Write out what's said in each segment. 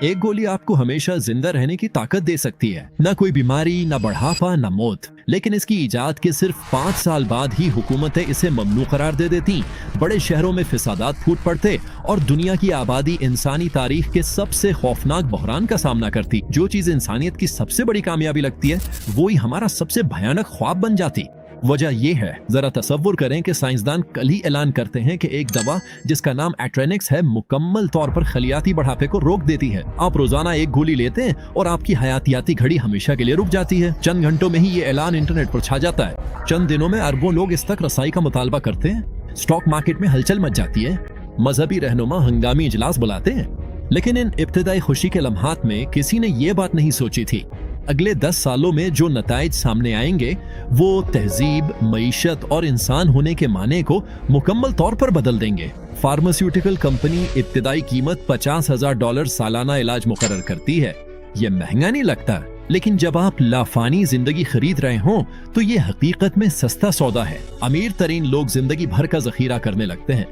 एक गोली आपको हमेशा जिंदा रहने की ताकत दे सकती है, न कोई बीमारी, न बढ़ापा, न मौत। लेकिन इसकी इजाद के सिर्फ 5 साल बाद ही हुकूमतें इसे ममनू करार दे देती, बड़े शहरों में फिसादात फूट पड़ते और दुनिया की आबादी इंसानी तारीख के सबसे खौफनाक बहरान का सामना करती। जो चीज इंसानियत की सबसे बड़ी कामयाबी लगती है, वो ही हमारा सबसे भयानक ख्वाब बन जाती। वजह यह है, जरा तसव्वुर करें कि साइंसदान कल ही ऐलान करते हैं कि एक दवा जिसका नाम एट्रेनिक्स है, मुकम्मल तौर पर खलियाती बढ़ापे को रोक देती है। आप रोजाना एक गोली लेते हैं और आपकी हयातियाती घड़ी हमेशा के लिए रुक जाती है। चंद घंटों में ही ये ऐलान इंटरनेट पर छा जाता है। चंद दिनों में अरबों लोग इस तक रसाई का मुतालबा करते हैं। स्टॉक मार्केट में हलचल मच जाती है। मजहबी रहनुमा हंगामी इजलास बुलाते हैं। लेकिन इन इब्तिदाई खुशी के लम्हात में किसी ने ये बात नहीं सोची थी, अगले 10 सालों में जो नताइज सामने आएंगे वो तहजीब, मईशत और इंसान होने के माने को मुकम्मल तौर पर बदल देंगे। फार्मास्यूटिकल कंपनी इब्तिदाई कीमत $50,000 सालाना इलाज मुकर्रर करती है। ये महंगा नहीं लगता, लेकिन जब आप लाफानी जिंदगी खरीद रहे हों तो ये हकीकत में सस्ता सौदा है। अमीर तरीन लोग जिंदगी भर का जखीरा करने लगते हैं।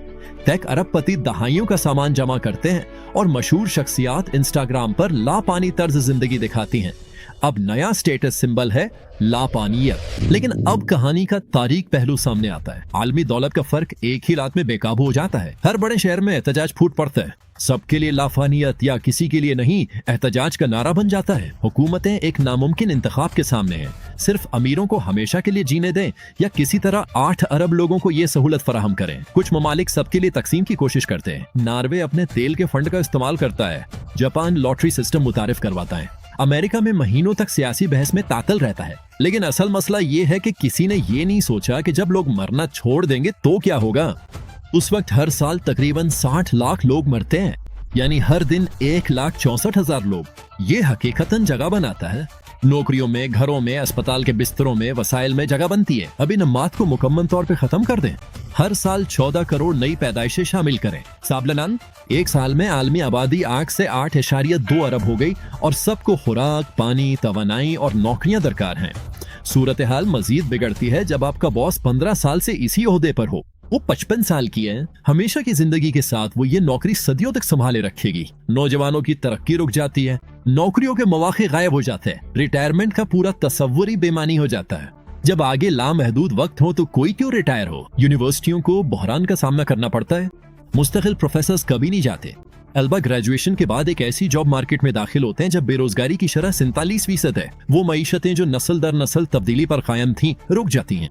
टेक अरबपति दहाइयों का सामान जमा करते हैं और मशहूर शख्सियात इंस्टाग्राम पर लापानी तर्ज जिंदगी दिखाती हैं। अब नया स्टेटस सिंबल है लापानियत। लेकिन अब कहानी का तारीख पहलू सामने आता है। आलमी दौलत का फर्क एक ही रात में बेकाबू हो जाता है। हर बड़े शहर में एहतजाज फूट पड़ता है। सबके लिए लाफानियत या किसी के लिए नहीं एहतजाज का नारा बन जाता है। हुकूमतें एक नामुमकिन इंतखाब के सामने हैं। सिर्फ अमीरों को हमेशा के लिए जीने दें या किसी तरह 8 अरब लोगों को ये सहूलत फराहम करें। कुछ ममालिक सबके लिए तकसीम की कोशिश करते हैं। नॉर्वे अपने तेल के फंड का इस्तेमाल करता है। जापान लॉटरी सिस्टम मुतारिफ करवाता है। अमेरिका में महीनों तक सियासी बहस में तातल रहता है। लेकिन असल मसला ये है कि किसी ने ये नहीं सोचा कि जब लोग मरना छोड़ देंगे तो क्या होगा। उस वक्त हर साल तकरीबन 60 लाख लोग मरते हैं, यानी हर दिन 1,64,000 लोग। ये हकीकतन जगह बनाता है। नौकरियों में, घरों में, अस्पताल के बिस्तरों में, वसाइल में जगह बनती है। अभी नमात को मुकम्मल तौर पे खत्म कर दें। हर साल 14 करोड़ नई पैदाइशें शामिल करें। साबलनान, एक साल में आलमी आबादी 8 से 8.2 अरब हो गई और सबको खुराक, पानी, तवानाई और नौकरियां दरकार हैं। सूरत हाल मजीद बिगड़ती है जब आपका बॉस 15 साल से इसी ओहदे पर हो। वो 55 साल की है। हमेशा की जिंदगी के साथ वो ये नौकरी सदियों तक संभाले रखेगी। नौजवानों की तरक्की रुक जाती है। नौकरियों के मौके गायब हो जाते हैं। रिटायरमेंट का पूरा तस्वुर ही बेमानी हो जाता है। जब आगे लामहदूद वक्त हो तो कोई क्यों रिटायर हो। यूनिवर्सिटियों को बहरान का सामना करना पड़ता है। मुस्तकिल प्रोफेसर्स कभी नहीं जाते। अलबा ग्रेजुएशन के बाद एक ऐसी जॉब मार्केट में दाखिल होते हैं जब बेरोजगारी की शरह 47% है। वो मईशतें जो नस्ल दर नस्ल तब्दीली पर कायम थीं रुक जाती हैं।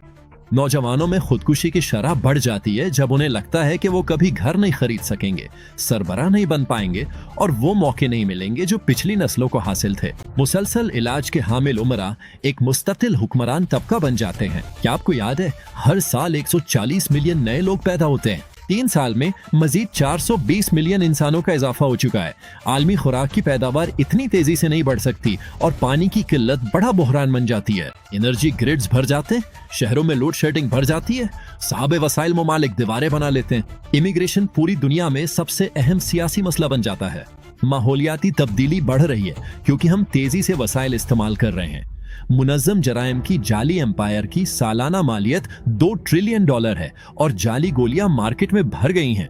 नौजवानों में खुदकुशी की शरह बढ़ जाती है जब उन्हें लगता है कि वो कभी घर नहीं खरीद सकेंगे, सरबराह नहीं बन पाएंगे और वो मौके नहीं मिलेंगे जो पिछली नस्लों को हासिल थे। मुसलसल इलाज के हामिल उमरा एक मुस्तकिल हुक्मरान तबका बन जाते हैं। क्या आपको याद है, हर साल 140 मिलियन नए लोग पैदा होते हैं। 3 साल में मजीद 420 मिलियन इंसानों का इजाफा हो चुका है। आलमी खुराक की पैदावार इतनी तेजी से नहीं बढ़ सकती और पानी की किल्लत बड़ा बहरान बन जाती है। एनर्जी ग्रिड्स भर जाते हैं, शहरों में लोड शेडिंग बढ़ जाती है, साहब वसाइल ममालिक दीवारें बना लेते हैं। इमिग्रेशन पूरी दुनिया में सबसे अहम सियासी मसला बन जाता है। माहौलियाती तब्दीली बढ़ रही है क्योंकि हम तेजी से वसाइल इस्तेमाल कर रहे हैं। मुनज़्ज़म जराइम की जाली एम्पायर की सालाना मालियत $2 ट्रिलियन है और जाली गोलियां मार्केट में भर गई हैं।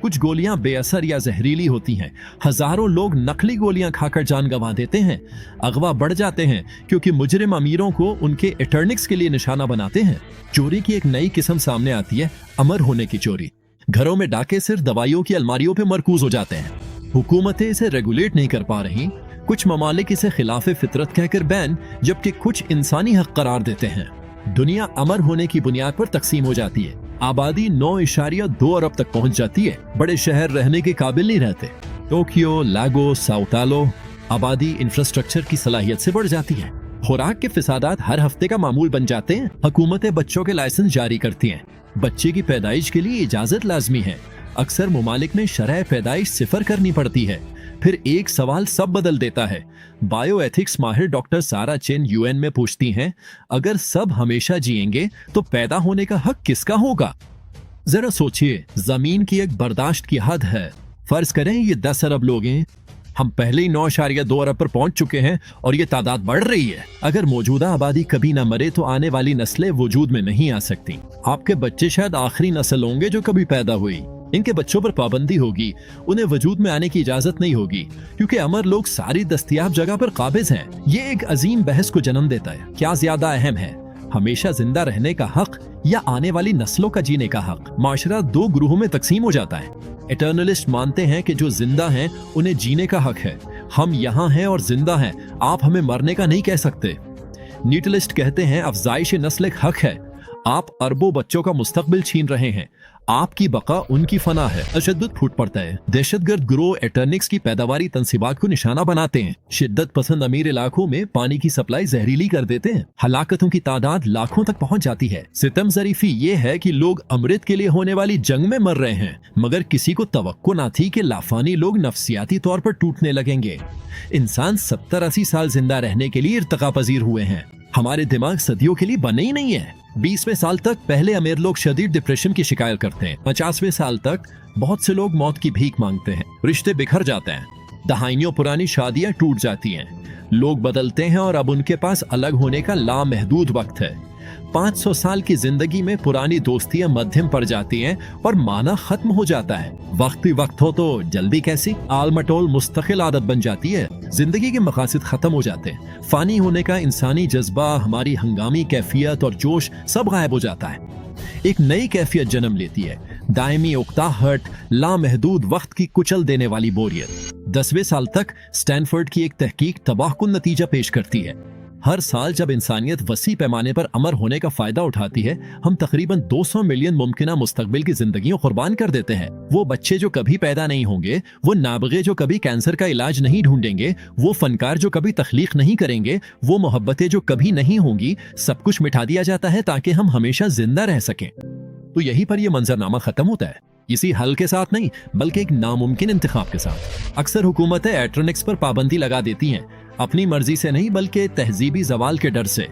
कुछ गोलियां बेअसर या जहरीली होती हैं। हजारों लोग नकली गोलियां खाकर जान गंवा देते हैं। अगवा बढ़ जाते हैं क्योंकि मुजरिम अमीरों को उनके एटर्निक्स के लिए निशाना बनाते हैं। चोरी की एक नई किस्म सामने आती है, अमर होने की चोरी। घरों में डाके सिर्फ दवाइयों की अलमारियों पे मरकूज हो जाते हैं। हुकूमतें इसे रेगुलेट नहीं कर पा रही। कुछ ममालिक इसे खिलाफे फितरत कहकर बैन, जबकि कुछ इंसानी हक करार देते हैं। दुनिया अमर होने की बुनियाद पर तकसीम हो जाती है। आबादी 9.2 अरब तक पहुंच जाती है। बड़े शहर रहने के काबिल नहीं रहते। टोक्यो, लागोस, साओ पाउलो, आबादी इंफ्रास्ट्रक्चर की सलाहियत से बढ़ जाती है। खुराक के फिसादात हर हफ्ते का मामूल बन जाते हैं। हुकूमतें बच्चों के लाइसेंस जारी करती हैं। बच्चे की पैदाइश के लिए इजाजत लाजमी है। अक्सर ममालिक में शरह पैदाइश 0 करनी पड़ती है। फिर एक सवाल सब बदल देता है। बायोएथिक्स माहिर डॉक्टर सारा चेन यूएन में पूछती हैं, अगर सब हमेशा जिएंगे तो पैदा होने का हक किसका होगा? जरा सोचिए, जमीन की एक बर्दाश्त की हद है। फर्ज करें ये 10 अरब लोग हैं। हम पहले ही 9.2 अरब पर पहुंच चुके हैं और ये तादाद बढ़ रही है। अगर मौजूदा आबादी कभी ना मरे तो आने वाली नस्लें वजूद में नहीं आ सकती। आपके बच्चे शायद आखिरी नस्ल होंगे जो कभी पैदा हुई। इनके बच्चों पर पाबंदी होगी, उन्हें वजूद में आने की इजाजत नहीं होगी, क्योंकि अमर लोग सारी दस्तयाब जगह पर काबिज हैं। ये एक अजीम बहस को जन्म देता है, क्या ज्यादा अहम है, हमेशा जिंदा रहने का हक या आने वाली नस्लों का जीने का हक। माशरा दो ग्रुहों में तकसीम हो जाता है। एटर्नलिस्ट मानते हैं कि जो जिंदा हैं उन्हें जीने का हक है, हम यहाँ हैं और जिंदा हैं, आप हमें मरने का नहीं कह सकते। न्यूट्रलिस्ट कहते हैं अफजाइश नस्ल एक हक है, आप अरबों बच्चों का मुस्तकबिल छीन रहे हैं, आपकी बका उनकी फना है। तशद्दुद फूट पड़ता है। दहशतगर्द गिरोह एटर्निक्स की पैदावारी तंसीबात को निशाना बनाते हैं। शिद्दत पसंद अमीर इलाकों में पानी की सप्लाई जहरीली कर देते हैं। हलाकतों की तादाद लाखों तक पहुंच जाती है। सितम ज़रीफी ये है कि लोग अमृत के लिए होने वाली जंग में मर रहे हैं, मगर किसी को तवक्को ना थी कि लाफानी लोग नफसियाती तौर पर टूटने लगेंगे। इंसान 70-80 साल जिंदा रहने के लिए इर्तिका पजीर हुए हैं। हमारे दिमाग सदियों के लिए बने ही नहीं है। 20वें साल तक पहले अमीर लोग शदीद डिप्रेशन की शिकायत करते हैं। 50वें साल तक बहुत से लोग मौत की भीख मांगते हैं। रिश्ते बिखर जाते हैं। दहाइयों पुरानी शादियां टूट जाती हैं। लोग बदलते हैं और अब उनके पास अलग होने का लामहदूद वक्त है। 500 साल की जिंदगी में पुरानी दोस्तियां मध्यम पड़ जाती हैं और माना खत्म हो जाता है। वक्त ही वक्त हो तो जल्दी कैसी, आल मटोल मुस्तकिल आदत बन जाती है। जिंदगी के मकासद खत्म हो जाते हैं। फानी होने का इंसानी जज्बा, हमारी हंगामी कैफियत और जोश सब गायब हो जाता है। एक नई कैफियत जन्म लेती है, दायमी उकताहट, लामहदूद वक्त की कुचल देने वाली बोरियत। 10वें साल तक स्टैनफोर्ड की एक तहकीक तबाहकुन नतीजा पेश करती है। हर साल जब इंसानियत वसी पैमाने पर अमर होने का फायदा उठाती है, हम तकरीबन 200 मिलियन मुमकिना मुस्तकबिल की जिंदगियों कुर्बान कर देते हैं। वो बच्चे जो कभी पैदा नहीं होंगे, वो नाबगे जो कभी कैंसर का इलाज नहीं ढूंढेंगे, वो फनकार जो कभी तख्लीक नहीं करेंगे, वो मोहब्बतें जो कभी नहीं होंगी, सब कुछ मिटा दिया जाता है ताकि हम हमेशा जिंदा रह सकें। तो यहीं पर यह मंजरनामा खत्म होता है। इसी हल के साथ नहीं, बल्कि एक नामुमकिन इंतखाब के साथ। अक्सर हुकूमतें एट्रोनिक्स पर पाबंदी लगा देती हैं, अपनी मर्जी से नहीं बल्कि तहजीबी जवाल के डर से।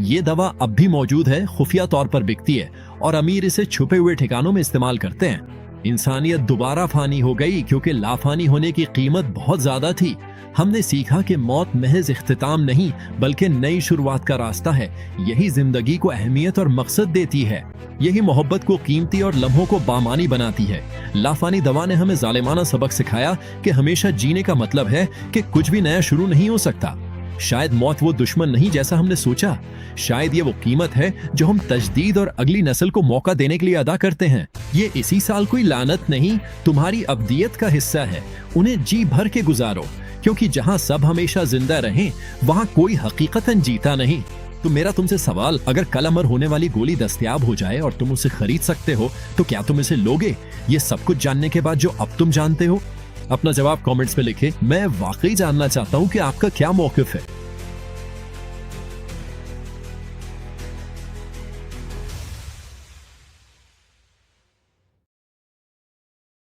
ये दवा अब भी मौजूद है, खुफिया तौर पर बिकती है और अमीर इसे छुपे हुए ठिकानों में इस्तेमाल करते हैं। इंसानियत दोबारा फानी हो गई क्योंकि लाफानी होने की कीमत बहुत ज्यादा थी। हमने सीखा कि मौत महज इख्तिताम नहीं बल्कि नई शुरुआत का रास्ता है। यही जिंदगी को अहमियत और मकसद देती है। यही मोहब्बत को कीमती और लम्हों को बामानी बनाती है। लाफानी दवा ने हमें जालिमाना सबक सिखाया कि हमेशा जीने का मतलब है कि कुछ भी नया शुरू नहीं हो सकता। शायद मौत वो दुश्मन नहीं जैसा हमने सोचा, शायद ये वो कीमत है जो हम तजदीद और अगली नस्ल को मौका देने के लिए अदा करते हैं। ये इसी साल कोई लानत नहीं, तुम्हारी अब्दियत का हिस्सा है। उन्हें जी भर के गुजारो, क्योंकि जहां सब हमेशा जिंदा रहें वहां कोई हकीकतन जीता नहीं। तो मेरा तुमसे सवाल, अगर कल अमर होने वाली गोली दस्तयाब हो जाए और तुम उसे खरीद सकते हो तो क्या तुम इसे लोगे, ये सब कुछ जानने के बाद जो अब तुम जानते हो? अपना जवाब कमेंट्स में लिखें। मैं वाकई जानना चाहता हूँ कि आपका क्या मौकिफ है।